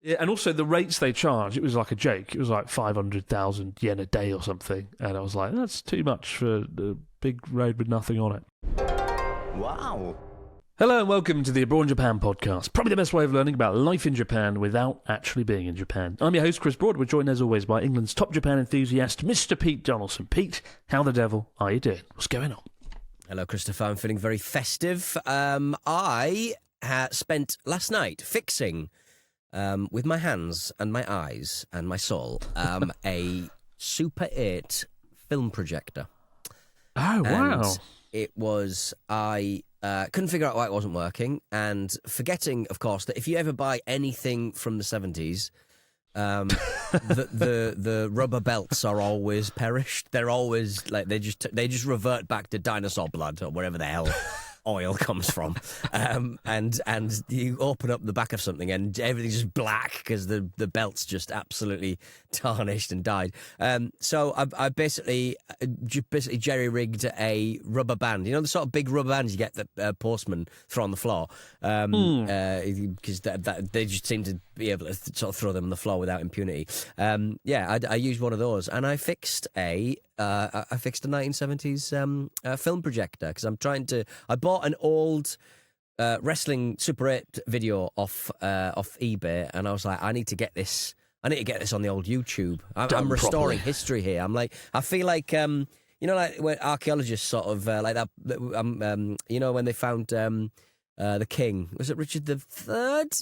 Yeah, and also the rates they charge, it was like a joke. It was like 500,000 yen a day or something. And I was like, that's too much for a big road with nothing on it. Wow. Hello and welcome to the Abroad in Japan podcast. Probably the best way of learning about life in Japan without actually being in Japan. I'm your host, Chris Broad. We're joined as always by England's top Japan enthusiast, Mr. Pete Donaldson. Pete, how the devil are you doing? What's going on? Hello, Christopher. I'm feeling very festive. I spent last night fixing, with my hands and my eyes and my soul, a Super 8 film projector. Oh, wow. And it was, I couldn't figure out why it wasn't working, and forgetting, of course, that if you ever buy anything from the 70s, the rubber belts are always perished. They're always like they just revert back to dinosaur blood or wherever the hell oil comes from. And you open up the back of something and everything's just black because the belt's just absolutely tarnished and died. So I basically jerry-rigged a rubber band. You know the sort of big rubber bands you get that postmen throw on the floor, because they just seem to be able to sort of throw them on the floor without impunity. I used one of those, and I fixed a 1970s film projector because I bought an old wrestling Super 8 video off eBay, and I was like, I need to get this on the old YouTube. I'm restoring history here. I feel like like when archaeologists sort of like that. When they found the king, was it Richard III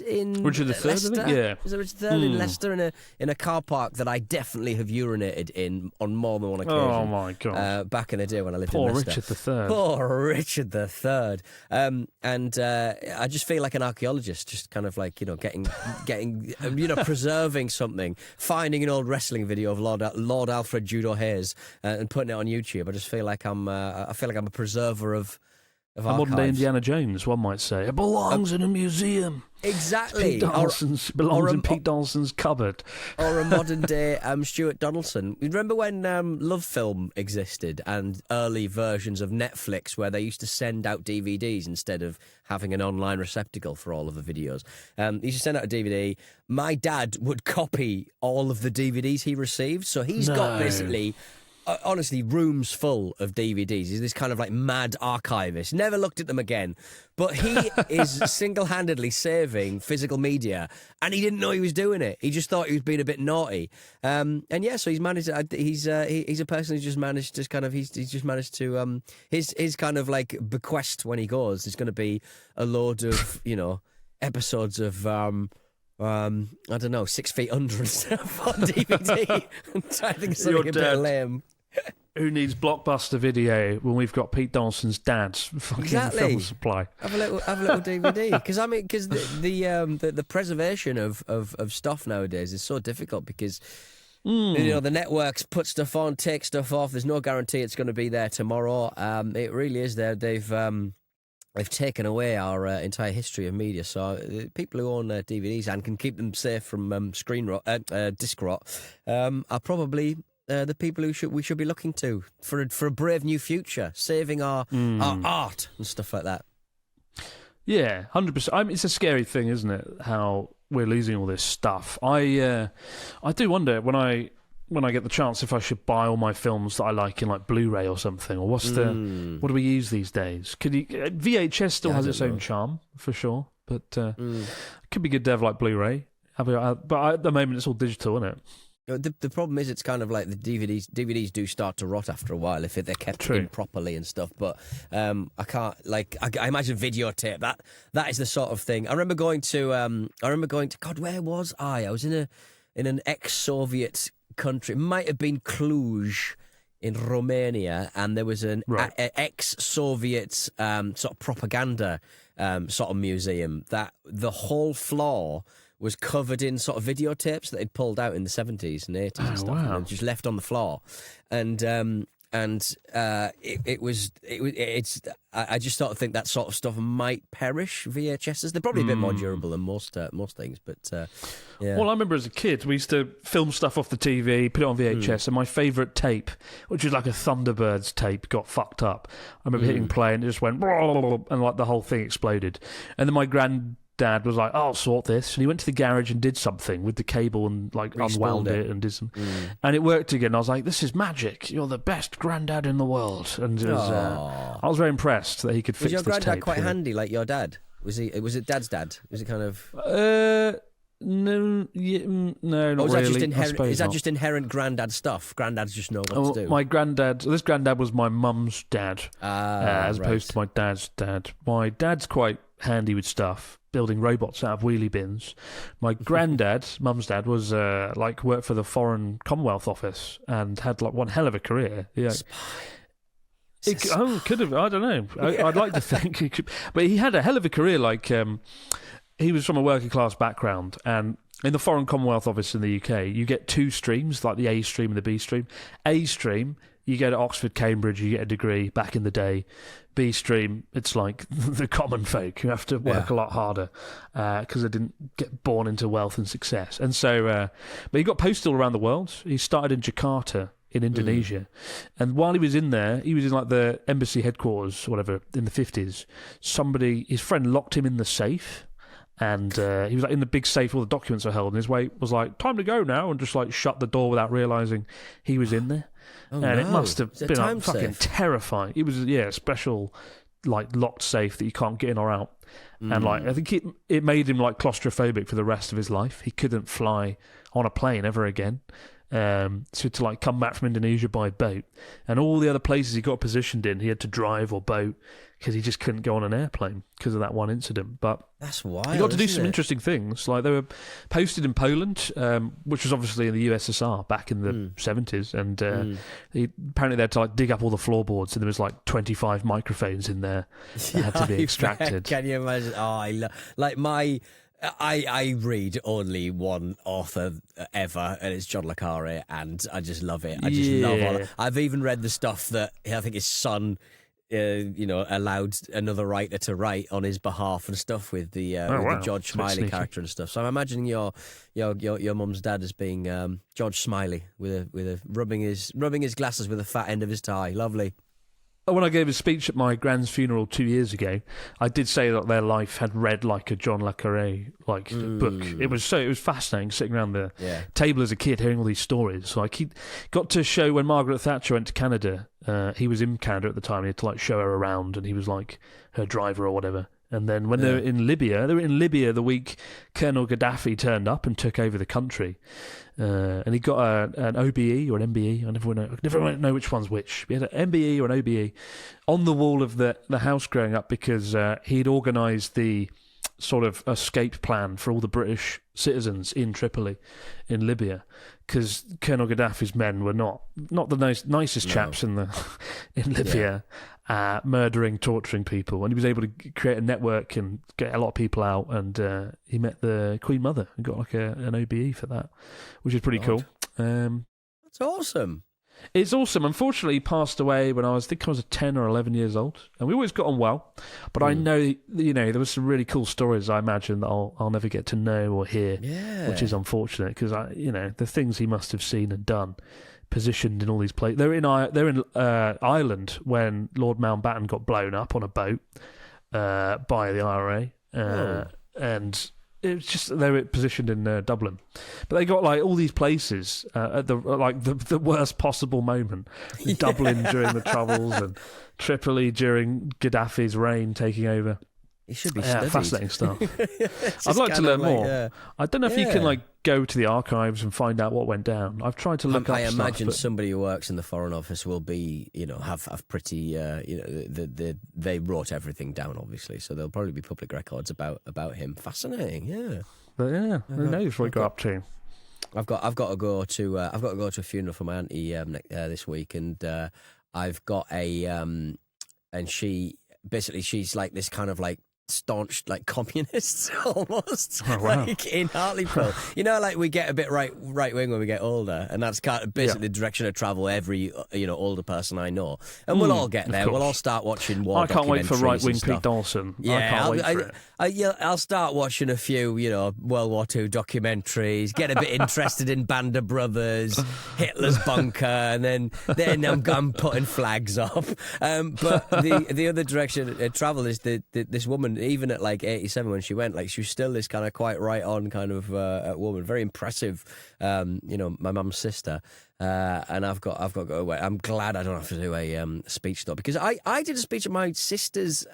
in Leicester? I think? Yeah. Was it Richard III in Leicester in a car park that I definitely have urinated in on more than one occasion? Oh my god! Back in the day when I lived Poor in Leicester. Richard III. Poor Richard III. I just feel like an archaeologist, just kind of like getting preserving something, finding an old wrestling video of Lord Alfred Judo Hayes and putting it on YouTube. I just feel like I'm a preserver of a modern-day archives. Indiana Jones, one might say. It belongs in a museum. Exactly. Pete Donaldson's belongs in Pete Donaldson's cupboard. Or a modern-day Stuart Donaldson. Remember when Love Film existed and early versions of Netflix where they used to send out DVDs instead of having an online receptacle for all of the videos? They used to send out a DVD. My dad would copy all of the DVDs he received, so he's got basically... honestly, rooms full of DVDs. He's this kind of like mad archivist. Never looked at them again. But he is single-handedly saving physical media, and he didn't know he was doing it. He just thought he was being a bit naughty. So he's managed. He's a person who's just managed to kind of. He's just managed to. His kind of like bequest when he goes is going to be a load of episodes of. I don't know, 6 Feet Under and stuff on DVD. I'm trying to think of something a bit lame. Who needs Blockbuster Video when we've got Pete Donaldson's dad's fucking film supply? Have a little DVD, because the preservation of stuff nowadays is so difficult because the networks put stuff on, take stuff off. There's no guarantee it's going to be there tomorrow. It really is there. They've taken away our entire history of media. So people who own DVDs and can keep them safe from disc rot are probably the people who we should be looking to for a brave new future, saving our art and stuff like that. Yeah, 100%. It's a scary thing, isn't it? How we're losing all this stuff. I do wonder when I get the chance if I should buy all my films that I like in like Blu-ray or something, or what do we use these days? VHS still has its own charm for sure, but it could be good to have like Blu-ray. But at the moment it's all digital, isn't it? The problem is it's kind of like the DVDs do start to rot after a while if they're kept in properly and stuff. But I can't I imagine videotape. That is the sort of thing. I remember going to God, where was I? I was in an ex-Soviet country. It might have been Cluj in Romania, and there was an ex-Soviet sort of propaganda sort of museum that the whole floor was covered in sort of videotapes that they'd pulled out in the 70s and 80s and stuff, and just left on the floor. I just sort of think that sort of stuff might perish. VHSs, they're probably a bit more durable than most things, but yeah. Well, I remember as a kid we used to film stuff off the TV, put it on VHS, and my favourite tape, which was like a Thunderbirds tape, got fucked up. I remember hitting play and it just went and like the whole thing exploded. And then my dad was like, "I'll sort this," and he went to the garage and did something with the cable and like unwound it and did some, and it worked again. I was like, "This is magic! You're the best granddad in the world," and it was, I was very impressed that he could fix Was your this granddad tape, quite you know. handy, like your dad? Was he? Was it Dad's dad? Was it kind of? No, no, not Or was that really. just I inherent? suppose Is that not. just inherent granddad stuff? Granddads just know what to do. My granddad. This granddad was my mum's dad, as opposed to my dad's dad. My dad's quite handy with stuff, building robots out of wheelie bins. My granddad, mum's dad, was worked for the Foreign Commonwealth Office and had like one hell of a career. Yeah. Could have. I don't know. I'd like to think he could, but he had a hell of a career. Like, he was from a working class background, and in the Foreign Commonwealth Office in the UK, you get two streams, like the A stream and the B stream. A stream, you go to Oxford, Cambridge, you get a degree back in the day. B stream, it's like the common folk who have to work a lot harder because they didn't get born into wealth and success. And so, but he got posted all around the world. He started in Jakarta in Indonesia, and while he was in there, he was in like the embassy headquarters, or whatever, in the 50s. His friend locked him in the safe. And he was like in the big safe, all the documents were held, and his mate was like, "Time to go now," and just like shut the door without realising he was in there. It must have been like, fucking terrifying. It was a special like locked safe that you can't get in or out. And like I think it made him like claustrophobic for the rest of his life. He couldn't fly on a plane ever again. So to like come back from Indonesia by boat, and all the other places he got positioned in, he had to drive or boat because he just couldn't go on an airplane because of that one incident. But that's wild. He got to do some interesting things. Like they were posted in Poland, which was obviously in the USSR back in the 70s, and apparently they had to like dig up all the floorboards, and there was like 25 microphones in there that had to be extracted. Can you imagine? I read only one author ever, and it's John le Carré, and I just love it. I just love all it. I've even read the stuff that I think his son, allowed another writer to write on his behalf and stuff with the George Smiley character and stuff. So I'm imagining your mum's dad as being George Smiley with a rubbing his glasses with the fat end of his tie. Lovely. When I gave a speech at my grand's funeral 2 years ago, I did say that their life had read like a John le Carré book. It was fascinating sitting around the table as a kid hearing all these stories. Like he got to show when Margaret Thatcher went to Canada. He was in Canada at the time. He had to like show her around, and he was like her driver or whatever. And then when they were in Libya the week Colonel Gaddafi turned up and took over the country. And he got an OBE or an MBE. I never know which one's which. He had an MBE or an OBE on the wall of the house growing up because he'd organised the sort of escape plan for all the British citizens in Tripoli, in Libya, because Colonel Gaddafi's men were not the nicest chaps in Libya, murdering, torturing people, and he was able to create a network and get a lot of people out, and he met the Queen Mother and got like an OBE for that, which is pretty cool. That's awesome. It's awesome. Unfortunately, he passed away when I was 10 or 11 years old, and we always got on well. But I know, there was some really cool stories I imagine that I'll never get to know or hear, which is unfortunate because the things he must have seen and done, positioned in all these places. They're in Ireland when Lord Mountbatten got blown up on a boat by the IRA, and it's just they were positioned in Dublin, but they got like all these places at the worst possible moment. Dublin during the Troubles and Tripoli during Gaddafi's reign taking over. It should be studied. Fascinating stuff. I'd like to learn more. I don't know if you can go to the archives and find out what went down. I've tried to look up. I imagine stuff, somebody who works in the Foreign Office will be, have pretty, they wrote everything down, obviously, so there'll probably be public records about him. Fascinating, yeah. But who knows what he got up to? I've got to go to a funeral for my auntie this week, and I've got and she's like this kind of like staunch like communists almost like in Hartlepool. Like we get a bit right wing when we get older, and that's kind of basically the direction of travel every older person I know, and we'll all get there. We'll all start watching war. I can't wait for right wing Pete Dawson. I'll start watching a few World War II documentaries, get a bit interested in Band of Brothers, Hitler's bunker, and then I'm putting flags up. But the other direction of travel is this woman and even at like 87 when she went, like she was still this kind of quite right on kind of woman, very impressive. My mum's sister, and I've got to go away. I'm glad I don't have to do a speech though, because I did a speech at my sister's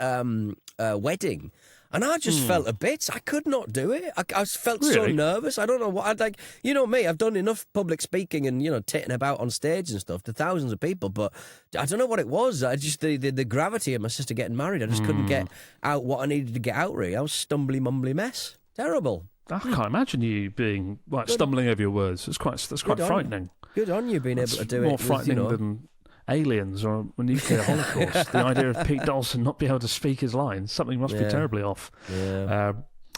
wedding. And I just felt a bit. I could not do it. I felt so nervous. I don't know what I'd like. You know me, I've done enough public speaking and, titting about on stage and stuff to thousands of people, but I don't know what it was. I just, the gravity of my sister getting married, I just couldn't get out what I needed to get out, really. I was stumbly, mumbly mess. Terrible. I can't imagine you being stumbling over your words. That's quite frightening. Good on you being able to do it. More frightening than aliens or a nuclear holocaust. The idea of Pete Dawson not being able to speak his lines, something must be terribly off. Yeah.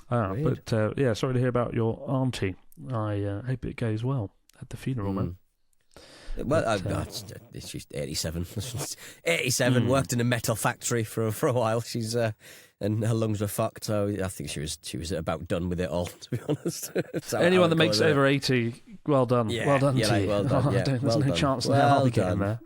Sorry to hear about your auntie. I hope it goes well at the funeral, man. Well, she's 87. 87, worked in a metal factory for a while. She's and her lungs were fucked, so I think she was about done with it all, to be honest. Anyone that makes it over 80, well done. Yeah, well done to you. Well done, There's no chance in hell I'll be getting there.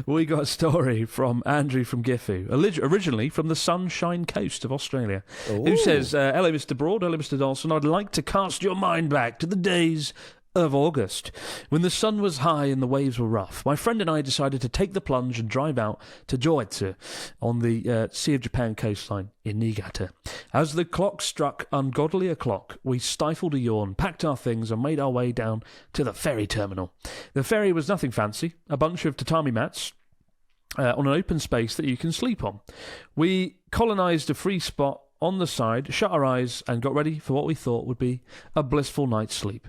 We got a story from Andrew from Gifu, originally from the Sunshine Coast of Australia, who says, hello Mr. Broad, hello Mr. Dawson, I'd like to cast your mind back to the days of August, when the sun was high and the waves were rough. My friend and I decided to take the plunge and drive out to Joetsu on the Sea of Japan coastline in Niigata. As the clock struck ungodly o'clock, we stifled a yawn, packed our things and made our way down to the ferry terminal. The ferry was nothing fancy, a bunch of tatami mats on an open space that you can sleep on. We colonised a free spot on the side, shut our eyes and got ready for what we thought would be a blissful night's sleep.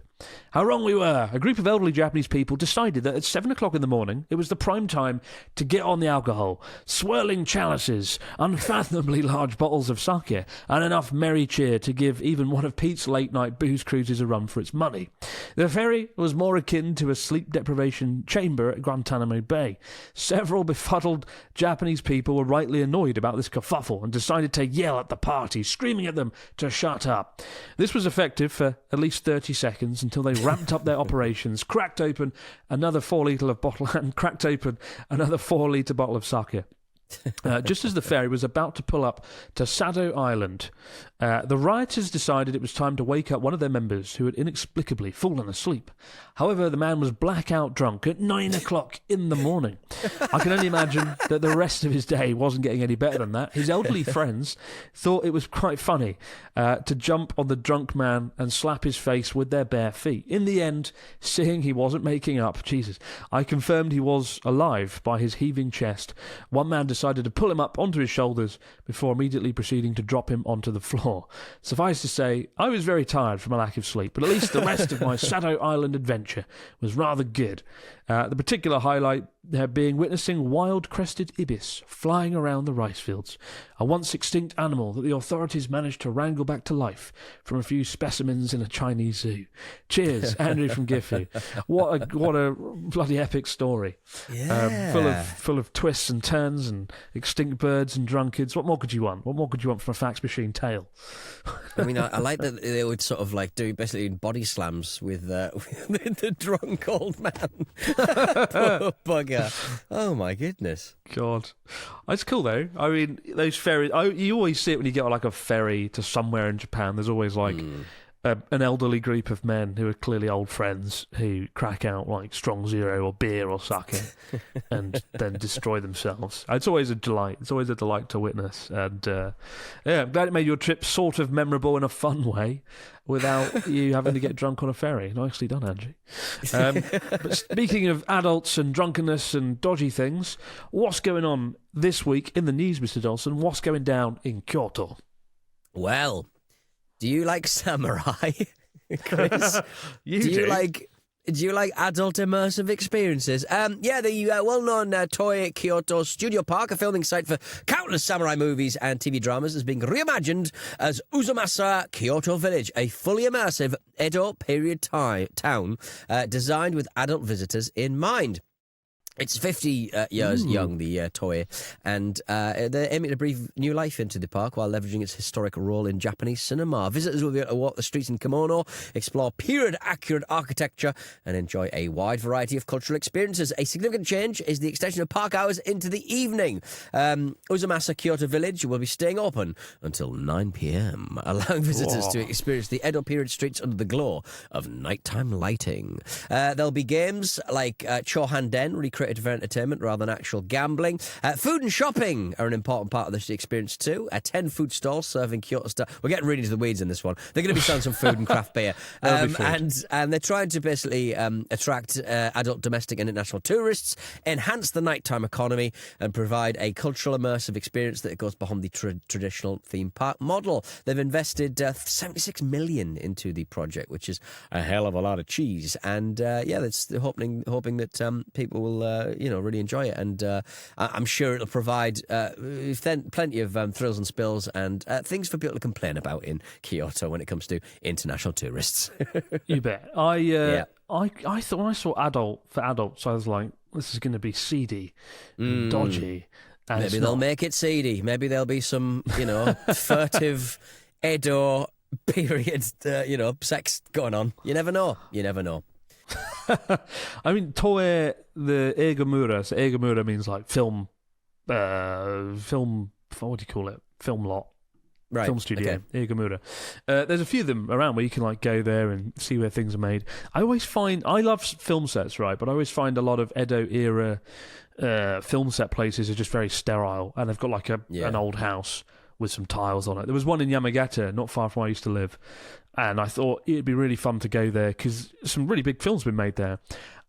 How wrong we were. A group of elderly Japanese people decided that at 7 o'clock in the morning it was the prime time to get on the alcohol. Swirling chalices, unfathomably large bottles of sake, and enough merry cheer to give even one of Pete's late-night booze cruises a run for its money. The ferry was more akin to a sleep deprivation chamber at Guantanamo Bay. Several befuddled Japanese people were rightly annoyed about this kerfuffle and decided to yell at the party, screaming at them to shut up. This was effective for at least 30 seconds until they ramped up their operations, cracked open another 4-litre bottle of sake. Just as the ferry was about to pull up to Sado Island, the rioters decided it was time to wake up one of their members who had inexplicably fallen asleep. However, the man was blackout drunk at 9 o'clock in the morning. I can only imagine that the rest of his day wasn't getting any better than that. His elderly friends thought it was quite funny to jump on the drunk man and slap his face with their bare feet. In the end, seeing he wasn't making up, I confirmed he was alive by his heaving chest. One man decided to pull him up onto his shoulders before immediately proceeding to drop him onto the floor. Suffice to say, I was very tired from a lack of sleep, but at least the rest of my Sado Island adventure was rather good. The particular highlight being witnessing wild-crested ibis flying around the rice fields, a once-extinct animal that the authorities managed to wrangle back to life from a few specimens in a Chinese zoo. Cheers, Andrew from Gifu. What a bloody epic story. Yeah. Full of twists and turns and extinct birds and drunkards. What more could you want? What more could you want from a fax machine tale? I mean, I like that they would sort of like do basically body slams with the drunk old man. Poor bugger. Oh my goodness. God. It's cool though. I mean, those ferries, you always see it when you get on like a ferry to somewhere in Japan. There's always like an elderly group of men who are clearly old friends who crack out like strong zero or beer or sake and then destroy themselves. It's always a delight. It's always a delight to witness. And I'm glad it made your trip sort of memorable in a fun way without you having to get drunk on a ferry. Nicely done, Angie. But speaking of adults and drunkenness and dodgy things, what's going on this week in the news, Mr. Dawson? What's going down in Kyoto? Well, do you like samurai, Chris? Do you like adult immersive experiences? The well-known Toei Kyoto Studio Park, a filming site for countless samurai movies and TV dramas, is being reimagined as Uzumasa Kyoto Village, a fully immersive Edo period town designed with adult visitors in mind. It's 50 years young, the Toei, and they're aiming to breathe new life into the park while leveraging its historic role in Japanese cinema. Visitors will be able to walk the streets in kimono, explore period-accurate architecture, and enjoy a wide variety of cultural experiences. A significant change is the extension of park hours into the evening. Uzumasa Kyoto Village will be staying open until 9 p.m, allowing visitors to experience the Edo period streets under the glow of nighttime lighting. There'll be games like Chohanden, recreated for entertainment rather than actual gambling. Food and shopping are an important part of this experience too. 10 food stalls serving Kyoto style. We're getting really into the weeds in this one. They're going to be selling some food and craft beer. And they're trying to basically attract adult, domestic and international tourists, enhance the nighttime economy, and provide a cultural immersive experience that goes beyond the traditional theme park model. They've invested 76 million into the project, which is a hell of a lot of cheese. And it's hoping that people will really enjoy it, and I'm sure it'll provide plenty of thrills and spills and things for people to complain about in Kyoto when it comes to international tourists. You bet. I thought when I saw adults, I was like, this is going to be seedy and dodgy. And maybe they'll make it seedy. Maybe there'll be some, furtive Edo period, sex going on. You never know. I mean, Toei, the Eigamura. So Eigamura means like film. What do you call it? Film lot. Right. Film studio. Okay. Eigamura. There's a few of them around where you can like go there and see where things are made. I love film sets, right? But I always find a lot of Edo era film set places are just very sterile, and they've got like an old house with some tiles on it. There was one in Yamagata, not far from where I used to live, and I thought it'd be really fun to go there because some really big films have been made there,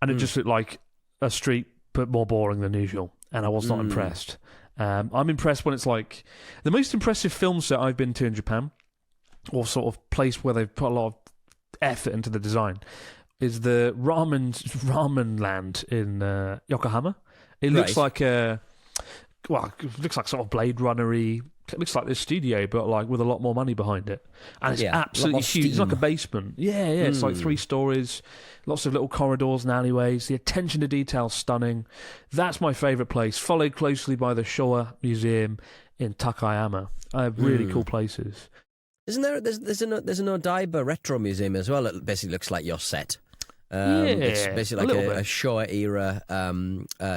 and it just looked like a street but more boring than usual, and I was not impressed. I'm impressed when it's like the most impressive film set I've been to in Japan, or sort of place where they've put a lot of effort into the design, is the ramen land in Yokohama. It looks like it looks like sort of Blade Runner-y. It looks like this studio, but like with a lot more money behind it, and it's absolutely huge. It's like a basement. It's like 3 stories, lots of little corridors and alleyways. The attention to detail is stunning. That's my favourite place, followed closely by the Showa Museum in Takayama. Really cool places. Isn't there? There's an Odaiba Retro Museum as well. It basically looks like your set. It's basically like a Showa era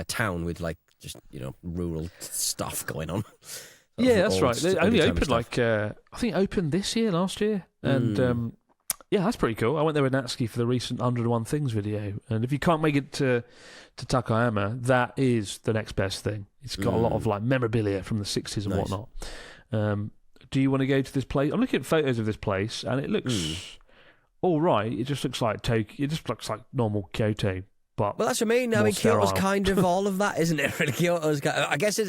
town with like just rural stuff going on. Yeah, that's right. They only opened I think it opened last year, and that's pretty cool. I went there with Natsuki for the recent 101 Things video, and if you can't make it to Takayama, that is the next best thing. It's got a lot of like memorabilia from the 60s and whatnot. Do you want to go to this place? I'm looking at photos of this place, and it looks all right. It just looks like Tokyo. It just looks like normal Kyoto. But well, that's what I mean. Kyoto's kind of all of that, isn't it? Really, Kyoto's. I guess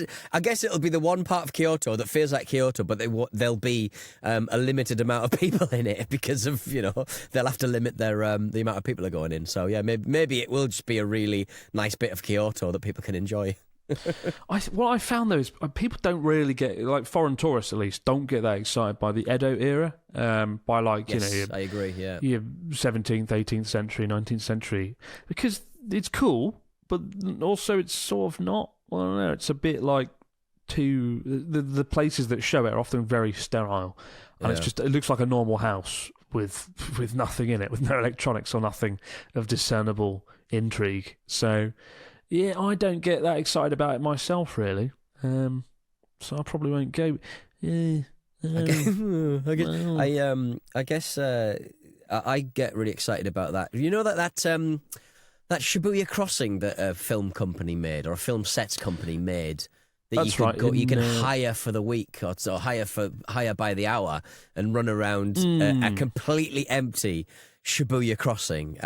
it'll be the one part of Kyoto that feels like Kyoto, but there'll be a limited amount of people in it because of they'll have to limit their the amount of people that are going in. So yeah, maybe it will just be a really nice bit of Kyoto that people can enjoy. What I found though is people don't really get, like foreign tourists at least, don't get that excited by the Edo era. By like I agree. Yeah, your 17th, 18th century, 19th century, because it's cool, but also it's sort of not. Well, I don't know. It's a bit like the places that show it are often very sterile, and it looks like a normal house with nothing in it, with no electronics or nothing of discernible intrigue. So. Yeah, I don't get that excited about it myself, really. So I probably won't go. I guess I get really excited about that. You know that Shibuya Crossing that a film company made, or a film sets company made, that you can hire for the week, or so hire by the hour, and run around a completely empty Shibuya Crossing,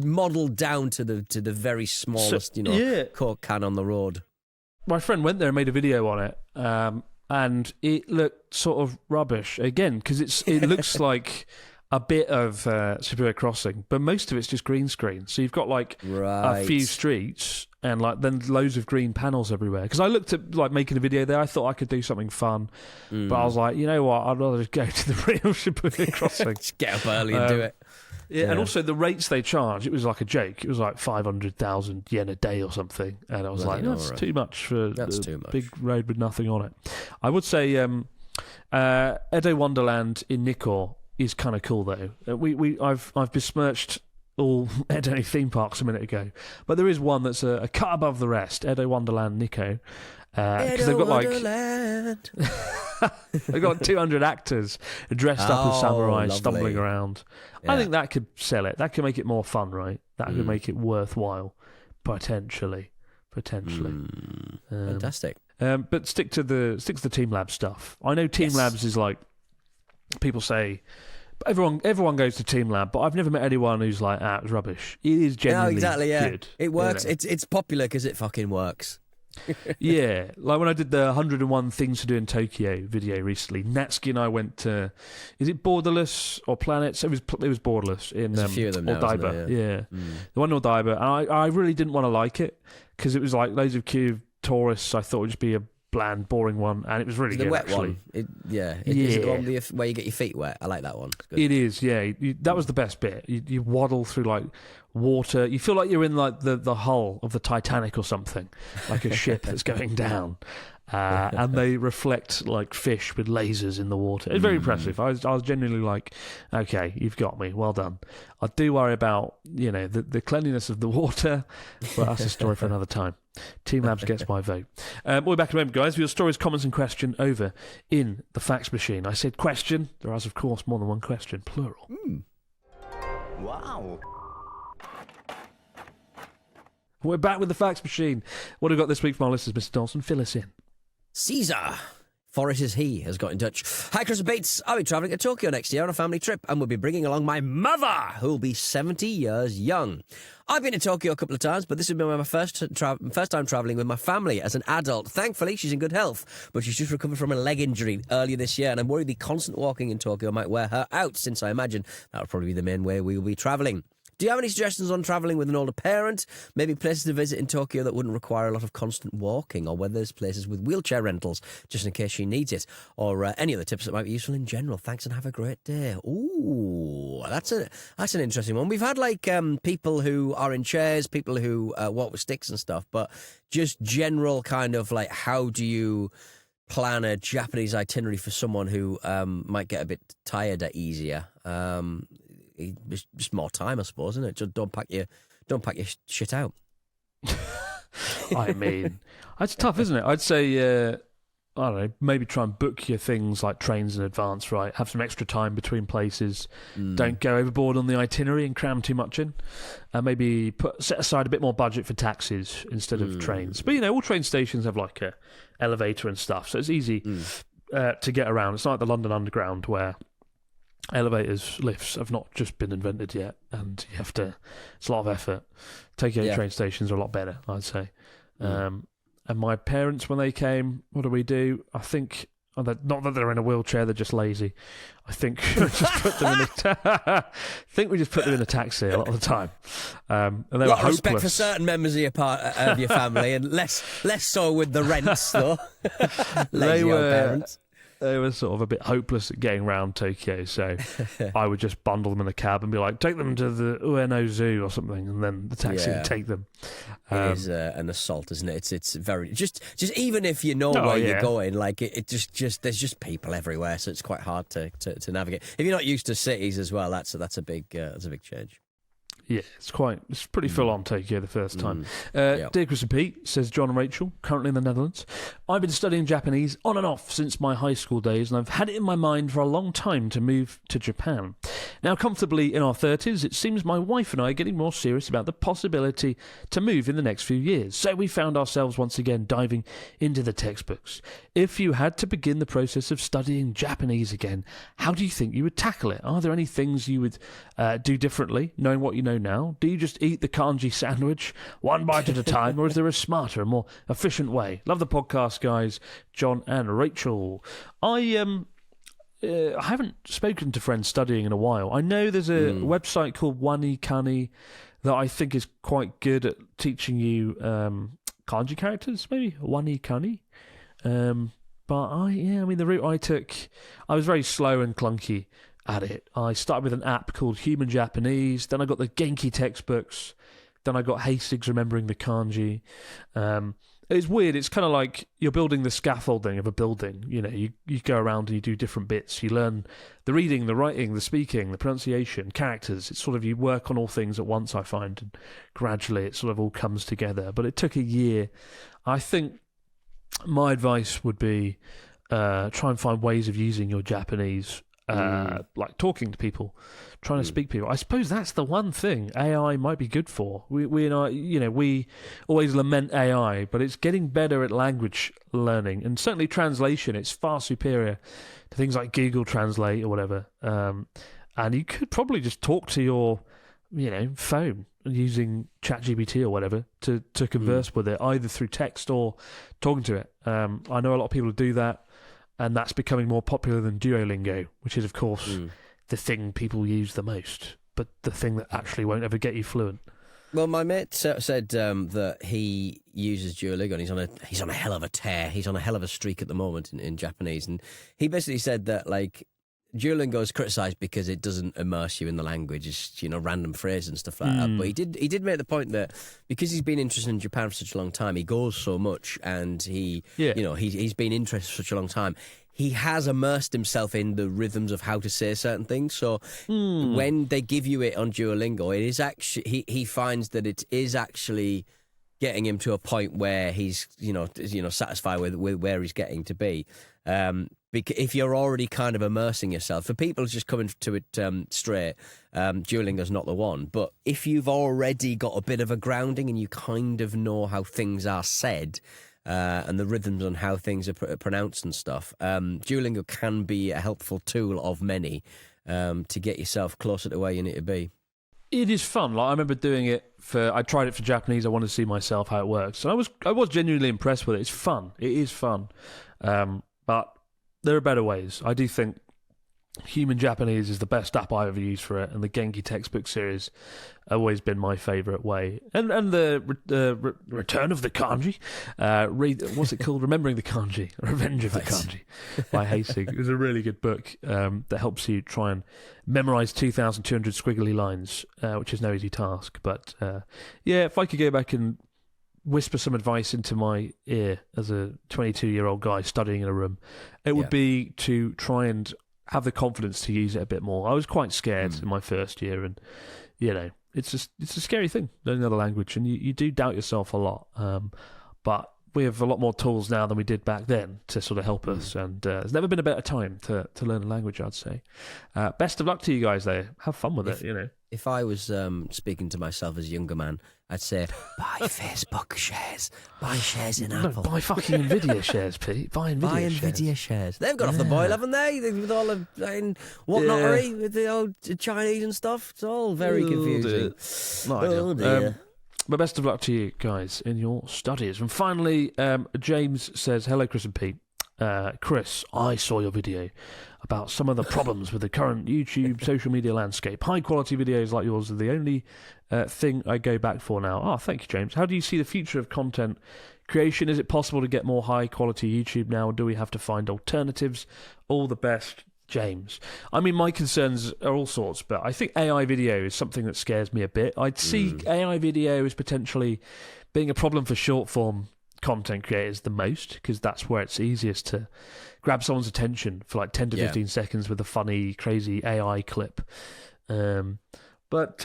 modelled down to the very smallest, Coke can on the road. My friend went there and made a video on it, and it looked sort of rubbish again because it looks like a bit of Shibuya Crossing, but most of it's just green screen. So you've got a few streets and then loads of green panels everywhere. Because I looked at making a video there, I thought I could do something fun, but I was like, you know what? I'd rather just go to the real Shibuya Crossing. Just get up early and do it. Yeah, and also the rates they charge, it was like a joke. It was like 500,000 yen a day or something. And I was like, that's too much for a big road with nothing on it. I would say Edo Wonderland in Nikko is kind of cool, though. I've besmirched all Edo theme parks a minute ago. But there is one that's a cut above the rest, Edo Wonderland Nikko. Because they've got they've got 200 actors dressed up as samurai stumbling around. Yeah. I think that could sell it. That could make it more fun, right? That could make it worthwhile, potentially. Fantastic. But stick to the Team Lab stuff. I know Team Labs is like, people say everyone goes to Team Lab, but I've never met anyone who's like, it's rubbish. It is genuinely good. It works. You know? It's popular because it fucking works. Yeah, like when I did the 101 Things to Do in Tokyo video recently, Natsuki and I went to, is it Borderless or Planets? It was Borderless in a few of them Odaiba. Yeah. The one in Odaiba, and I really didn't want to like it because it was like loads of queue tourists. I thought it would just be a bland, boring one, and it was really good. The wet actually. One, Is it the one where you get your feet wet? I like that one. It is, yeah. That was the best bit. You waddle through like water. You feel like you're in like the hull of the Titanic or something, like a ship that's going down. And they reflect like fish with lasers in the water. It's very impressive. I was genuinely like, okay, you've got me. Well done. I do worry about the cleanliness of the water, but that's a story for another time. Team Labs gets my vote. We'll be back in a moment, guys, with your stories, comments, and question over in the fax machine. I said question. There is, of course, more than one question, plural. Wow. We're back with the fax machine. What have we got this week from our listeners, Mr. Dawson? Fill us in. Caesar, for it is he, has got in touch. Hi, Chris and Bates. I'll be travelling to Tokyo next year on a family trip and we'll be bringing along my mother, who will be 70 years young. I've been to Tokyo a couple of times, but this will be my first time travelling with my family as an adult. Thankfully, she's in good health, but she's just recovered from a leg injury earlier this year, and I'm worried the constant walking in Tokyo might wear her out, since I imagine that'll probably be the main way we will be travelling. Do you have any suggestions on travelling with an older parent? Maybe places to visit in Tokyo that wouldn't require a lot of constant walking, or whether there's places with wheelchair rentals, just in case she needs it, or any other tips that might be useful in general. Thanks and have a great day. Ooh, that's an interesting one. We've had like people who are in chairs, people who walk with sticks and stuff, but just general kind of like, how do you plan a Japanese itinerary for someone who might get a bit tired easier? Just more time, I suppose, isn't it? Just don't pack your shit out. I mean, it's tough, isn't it? I'd say, I don't know, maybe try and book your things like trains in advance, right? Have some extra time between places. Don't go overboard on the itinerary and cram too much in. Maybe set aside a bit more budget for taxis instead of trains. But, all train stations have like a elevator and stuff, so it's easy to get around. It's not like the London Underground where lifts have not just been invented yet, and it's a lot of effort. Tokyo train stations are a lot better, I'd say. And my parents, when they came, what do? I think, not that they're in a wheelchair, they're just lazy. I think we just put them in a taxi a lot of the time. And they were hopeless. Respect for certain members of your family, and less so with the rents, though. Lazy old parents. They were sort of a bit hopeless at getting around Tokyo, so I would just bundle them in a cab and be like, take them to the Ueno Zoo or something, and then the taxi would take them. It is an assault, isn't it? It's very just even if you know where you're going, like it just there's just people everywhere, so it's quite hard to navigate. If you're not used to cities as well, that's a big change. Yeah, it's pretty full on Tokyo the first time. Dear Chris and Pete, says John and Rachel, currently in the Netherlands. I've been studying Japanese on and off since my high school days, and I've had it in my mind for a long time to move to Japan. Now, comfortably in our 30s, it seems my wife and I are getting more serious about the possibility to move in the next few years. So we found ourselves once again diving into the textbooks. If you had to begin the process of studying Japanese again, how do you think you would tackle it? Are there any things you would do differently, knowing what you know now? Do you just eat the kanji sandwich one bite at a time, or is there a smarter, more efficient way? Love the podcast, guys. John and Rachel. I haven't spoken to friends studying in a while. I know there's a website called Wanikani that I think is quite good at teaching you kanji characters, maybe Wanikani. But the route I took, I was very slow and clunky at it. I started with an app called Human Japanese, then I got the Genki textbooks, then I got Hastings Remembering the Kanji. It's weird. It's kind of like you're building the scaffolding of a building. You know, you go around and you do different bits. You learn the reading, the writing, the speaking, the pronunciation, characters. It's sort of you work on all things at once, I find, and gradually it sort of all comes together. But it took a year. I think my advice would be try and find ways of using your Japanese, like talking to people, trying to speak to people. I suppose that's the one thing AI might be good for. We always lament AI, but it's getting better at language learning, and certainly translation. It's far superior to things like Google Translate or whatever. And you could probably just talk to your, phone using ChatGPT or whatever to converse with it, either through text or talking to it. I know a lot of people do that. And that's becoming more popular than Duolingo, which is, of course, the thing people use the most, but the thing that actually won't ever get you fluent. Well, my mate said that he uses Duolingo and he's on a hell of a tear. He's on a hell of a streak at the moment in Japanese. And he basically said that, like, Duolingo is criticised because it doesn't immerse you in the language. It's, random phrases and stuff like that. But he did make the point that because he's been interested in Japan for such a long time, he goes so much, and he's been interested for such a long time. He has immersed himself in the rhythms of how to say certain things. So when they give you it on Duolingo, it is actually he finds that it is actually getting him to a point where he's satisfied with where he's getting to be. Because if you're already kind of immersing yourself, for people just coming to it straight, Duolingo's not the one. But if you've already got a bit of a grounding and you kind of know how things are said and the rhythms on how things are pronounced and stuff, Duolingo can be a helpful tool of many to get yourself closer to where you need to be. It is fun. Like, I remember doing it I tried it for Japanese. I wanted to see myself how it works. And I was genuinely impressed with it. It's fun. It is fun. But there are better ways. I do think Human Japanese is the best app I've ever used for it, and the Genki textbook series have always been my favourite way. And the Return of the Kanji, what's it called? Remembering the Kanji, Revenge of the Kanji by Hastings. It was a really good book that helps you try and memorise 2,200 squiggly lines, which is no easy task. But if I could go back and whisper some advice into my ear as a 22-year-old guy studying in a room, it would be to try and have the confidence to use it a bit more. I was quite scared in my first year, and it's a scary thing, learning another language, and you do doubt yourself a lot. But we have a lot more tools now than we did back then to sort of help us, and there's never been a better time to learn a language, I'd say. Best of luck to you guys there. Have fun with it. If I was speaking to myself as a younger man, I'd say, buy Facebook shares. Buy shares in Apple. Buy fucking Nvidia shares, Pete. Buy Nvidia shares. They've got off the boil, haven't they? With all the whatnottery with the old Chinese and stuff. It's all very confusing. Oh, dear. But best of luck to you guys in your studies. And finally, James says, hello, Chris and Pete. Chris, I saw your video about some of the problems with the current YouTube social media landscape. High quality videos like yours are the only thing I go back for now. Oh, thank you, James. How do you see the future of content creation? Is it possible to get more high quality YouTube now, or do we have to find alternatives? All the best, James. I mean, my concerns are all sorts, but I think AI video is something that scares me a bit. I'd see AI video as potentially being a problem for short form content creators the most, because that's where it's easiest to grab someone's attention for like 10 to 15 seconds with a funny, crazy AI clip. But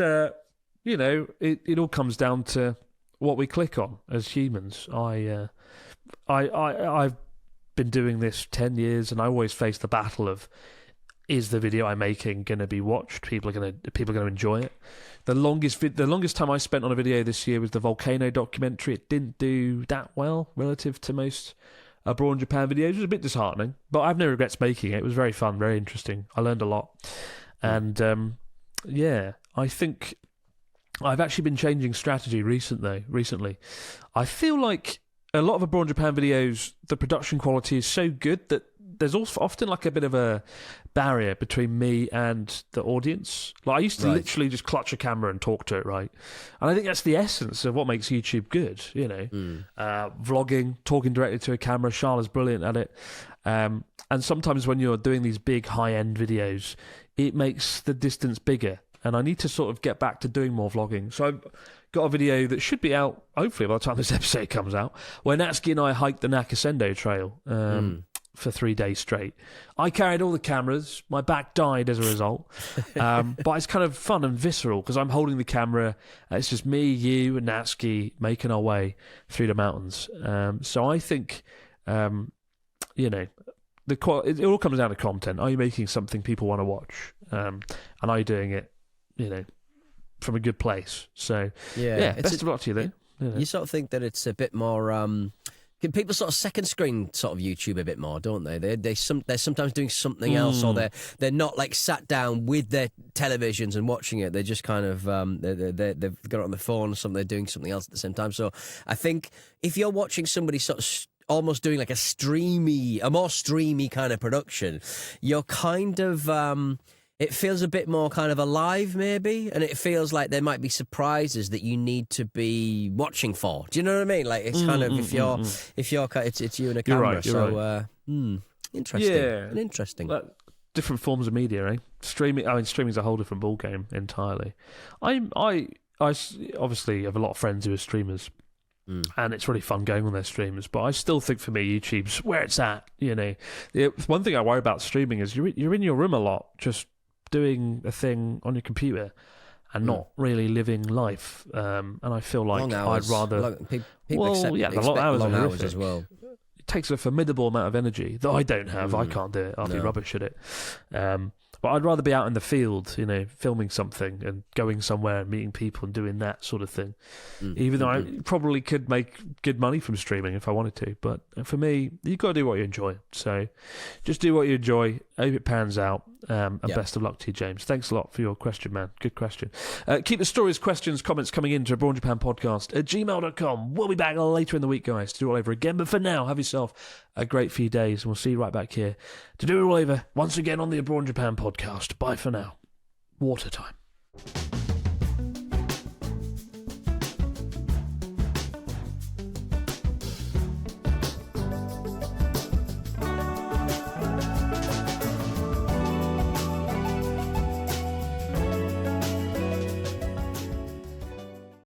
it all comes down to what we click on as humans. I've been doing this 10 years, and I always face the battle of, is the video I'm making going to be watched? People are going to enjoy it. The longest time I spent on a video this year was the volcano documentary. It didn't do that well relative to most abroad Japan videos. It was a bit disheartening, but I have no regrets making it. It was very fun, very interesting. I learned a lot, and I think I've actually been changing strategy recently. I feel like a lot of abroad Japan videos, the production quality is so good that there's also often like a bit of a barrier between me and the audience. Like, I used to literally just clutch a camera and talk to it, right? And I think that's the essence of what makes YouTube good, vlogging, talking directly to a camera. Charlotte's brilliant at it. And sometimes when you're doing these big high-end videos, it makes the distance bigger. And I need to sort of get back to doing more vlogging. So I've got a video that should be out, hopefully by the time this episode comes out, where Natsuki and I hiked the Nakasendo Trail for 3 days straight. I carried all the cameras. My back died as a result. But it's kind of fun and visceral because I'm holding the camera. It's just me, you, and Natsuki making our way through the mountains. So I think, you know, it all comes down to content. Are you making something people want to watch? And are you doing it, you know, from a good place? So best of luck to you then. You sort of think that it's a bit more people sort of second screen sort of YouTube a bit more, don't they? They're sometimes doing something else, or they're not like sat down with their televisions and watching it. They're just kind of they've got it on the phone or something. They're doing something else at the same time. So I think if you're watching somebody sort of almost doing like a more streamy kind of production, you're kind of it feels a bit more kind of alive, maybe, and it feels like there might be surprises that you need to be watching for. Do you know what I mean? Like it's kind of if you're it's you and a camera. You're right. Interesting. Yeah, interesting. Different forms of media, eh? Streaming. I mean, streaming's a whole different ballgame entirely. I obviously have a lot of friends who are streamers. And it's really fun going on their streams, but I still think for me YouTube's where it's at. You know, one thing I worry about streaming is you're in your room a lot, just doing a thing on your computer and not really living life. And I feel like I'd rather expect long hours as well. It takes a formidable amount of energy that I don't have. I can't do it. I'll be rubbish at it. But I'd rather be out in the field, you know, filming something and going somewhere and meeting people and doing that sort of thing. Even though I probably could make good money from streaming if I wanted to. But for me, you've got to do what you enjoy. So just do what you enjoy. Hope it pans out. And best of luck to you, James. Thanks a lot for your question, man. Good question. Keep the stories, questions, comments coming in to Abroad Japan Podcast at gmail.com. We'll be back later in the week, guys, to do it all over again. But for now, have yourself a great few days, and we'll see you right back here to do it all over once again on the Abroad Japan Podcast. Bye for now. Water time.